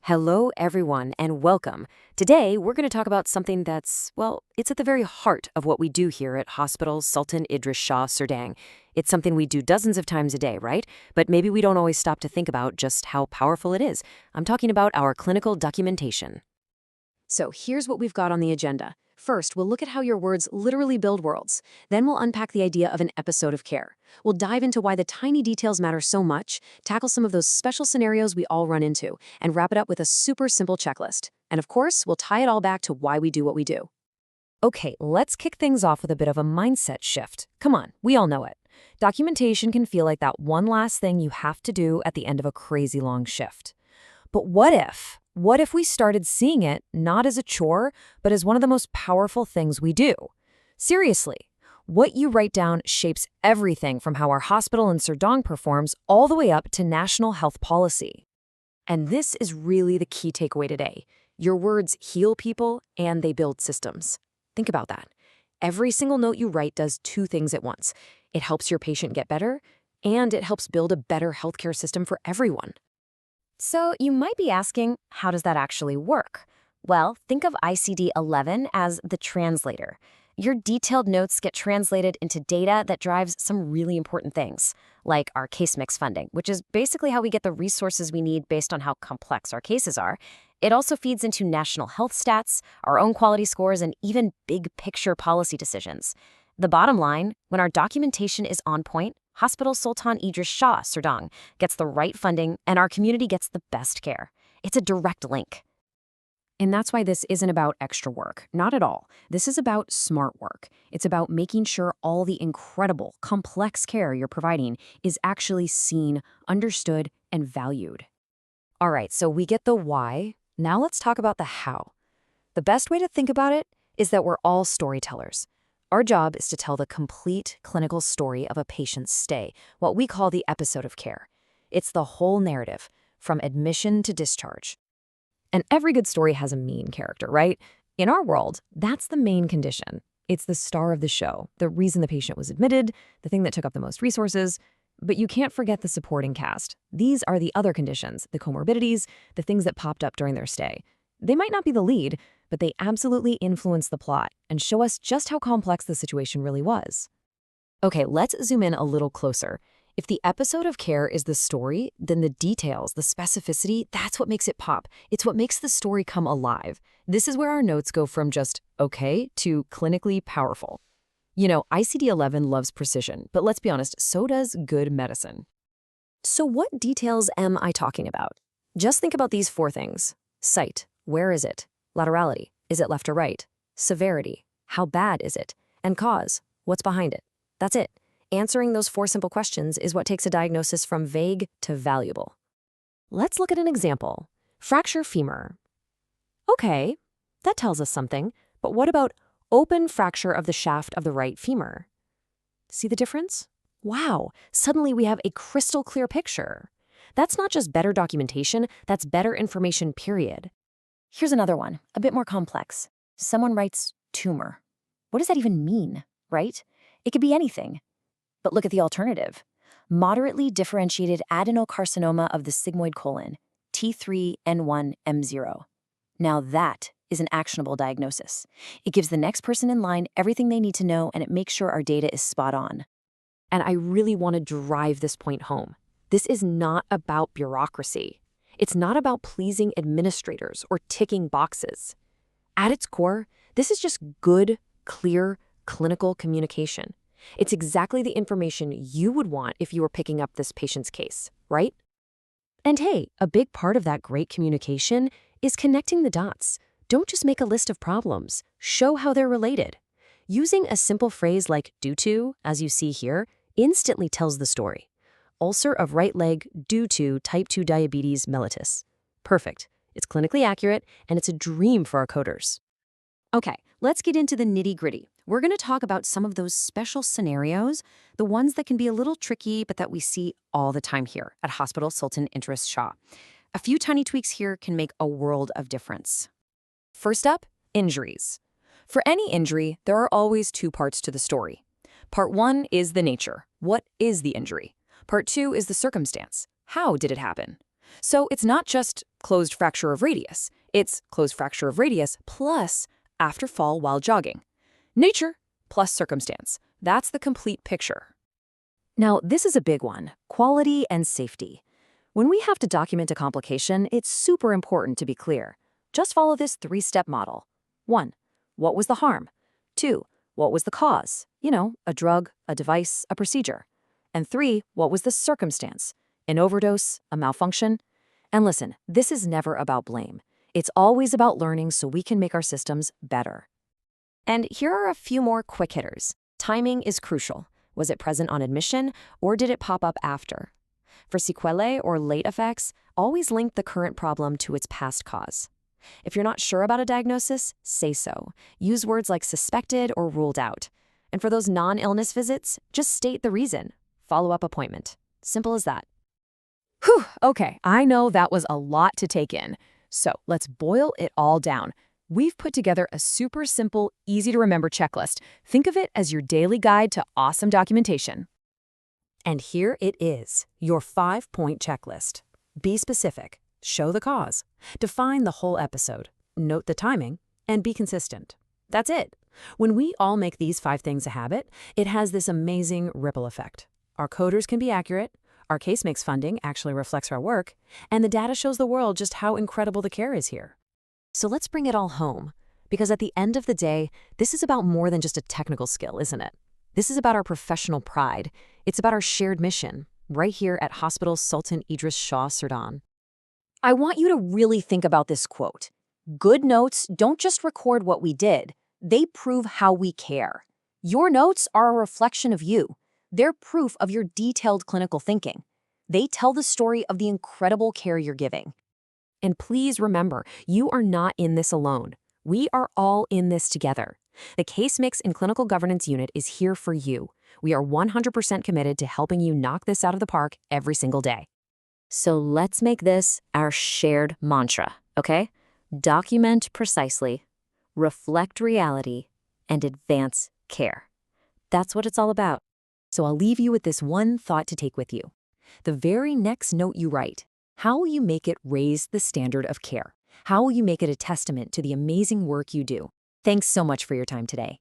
Hello, everyone, and welcome. Today, we're going to talk about something that's, well, it's at the very heart of what we do here at Hospital Sultan Idris Shah, Serdang. It's something we do dozens of times a day, right? But maybe we don't always stop to think about just how powerful it is. I'm talking about our clinical documentation. So here's what we've got on the agenda. First, we'll look at how your words literally build worlds. Then we'll unpack the idea of an episode of care. We'll dive into why the tiny details matter so much, tackle some of those special scenarios we all run into, and wrap it up with a super simple checklist. And of course, we'll tie it all back to why we do what we do. Okay, let's kick things off with a bit of a mindset shift. Come on, we all know it. Documentation can feel like that one last thing you have to do at the end of a crazy long shift. But what if? What if we started seeing it not as a chore, but as one of the most powerful things we do? Seriously, what you write down shapes everything from how our hospital in Serdang performs all the way up to national health policy. And this is really the key takeaway today. Your words heal people and they build systems. Think about that. Every single note you write does two things at once. It helps your patient get better, and it helps build a better healthcare system for everyone. So you might be asking, how does that actually work? Well, think of ICD-11 as the translator. Your detailed notes get translated into data that drives some really important things, like our Casemix funding, which is basically how we get the resources we need based on how complex our cases are. It also feeds into national health stats, our own quality scores, and even big picture policy decisions. The bottom line, when our documentation is on point, Hospital Sultan Idris Shah, Serdang, gets the right funding and our community gets the best care. It's a direct link. And that's why this isn't about extra work. Not at all. This is about smart work. It's about making sure all the incredible, complex care you're providing is actually seen, understood, and valued. All right, so we get the why. Now let's talk about the how. The best way to think about it is that we're all storytellers. Our job is to tell the complete clinical story of a patient's stay, what we call the episode of care. It's the whole narrative, from admission to discharge. And every good story has a main character, right? In our world, that's the main condition. It's the star of the show, the reason the patient was admitted, the thing that took up the most resources. But you can't forget the supporting cast. These are the other conditions, the comorbidities, the things that popped up during their stay. They might not be the lead, but they absolutely influence the plot and show us just how complex the situation really was. Okay, let's zoom in a little closer. If the episode of care is the story, then the details, the specificity, that's what makes it pop. It's what makes the story come alive. This is where our notes go from just okay to clinically powerful. You know, ICD-11 loves precision, but let's be honest, so does good medicine. So what details am I talking about? Just think about these four things. Site, where is it? Laterality, is it left or right? Severity, how bad is it? And cause, what's behind it? That's it. Answering those four simple questions is what takes a diagnosis from vague to valuable. Let's look at an example. Fracture femur. Okay, that tells us something, but what about open fracture of the shaft of the right femur? See the difference? Wow, suddenly we have a crystal clear picture. That's not just better documentation, that's better information, period. Here's another one, a bit more complex. Someone writes tumor. What does that even mean, right? It could be anything. But look at the alternative. Moderately differentiated adenocarcinoma of the sigmoid colon, T3N1M0. Now that is an actionable diagnosis. It gives the next person in line everything they need to know, and it makes sure our data is spot on. And I really want to drive this point home. This is not about bureaucracy. It's not about pleasing administrators or ticking boxes. At its core, this is just good, clear, clinical communication. It's exactly the information you would want if you were picking up this patient's case, right? And hey, a big part of that great communication is connecting the dots. Don't just make a list of problems. Show how they're related. Using a simple phrase like due to, as you see here, instantly tells the story. Ulcer of right leg due to type 2 diabetes mellitus. Perfect. It's clinically accurate, and it's a dream for our coders. Okay, let's get into the nitty-gritty. We're going to talk about some of those special scenarios, the ones that can be a little tricky, but that we see all the time here at Hospital Sultan Idris Shah. A few tiny tweaks here can make a world of difference. First up, injuries. For any injury, there are always two parts to the story. Part one is the nature. What is the injury? Part two is the circumstance. How did it happen? So it's not just closed fracture of radius. It's closed fracture of radius plus after fall while jogging. Nature plus circumstance. That's the complete picture. Now, this is a big one, quality and safety. When we have to document a complication, it's super important to be clear. Just follow this 3-step model. 1. What was the harm? 2. What was the cause? A drug, a device, a procedure. And 3. What was the circumstance? An overdose, a malfunction? And listen, this is never about blame. It's always about learning so we can make our systems better. And here are a few more quick hitters. Timing is crucial. Was it present on admission, or did it pop up after? For sequelae or late effects, always link the current problem to its past cause. If you're not sure about a diagnosis, say so. Use words like suspected or ruled out. And for those non-illness visits, just state the reason. Follow-up appointment. Simple as that. Whew, okay, I know that was a lot to take in. So let's boil it all down. We've put together a super simple, easy-to-remember checklist. Think of it as your daily guide to awesome documentation. And here it is, your 5-point checklist. Be specific, show the cause, define the whole episode, note the timing, and be consistent. That's it. When we all make these 5 things a habit, it has this amazing ripple effect. Our coders can be accurate, our Casemix funding actually reflects our work, and the data shows the world just how incredible the care is here. So let's bring it all home, because at the end of the day, this is about more than just a technical skill, isn't it? This is about our professional pride. It's about our shared mission, right here at Hospital Sultan Idris Shah, Serdang. I want you to really think about this quote. Good notes don't just record what we did, they prove how we care. Your notes are a reflection of you. They're proof of your detailed clinical thinking. They tell the story of the incredible care you're giving. And please remember, you are not in this alone. We are all in this together. The Casemix and Clinical Governance Unit is here for you. We are 100% committed to helping you knock this out of the park every single day. So let's make this our shared mantra, okay? Document precisely, reflect reality, and advance care. That's what it's all about. So I'll leave you with this one thought to take with you. The very next note you write, how will you make it raise the standard of care? How will you make it a testament to the amazing work you do? Thanks so much for your time today.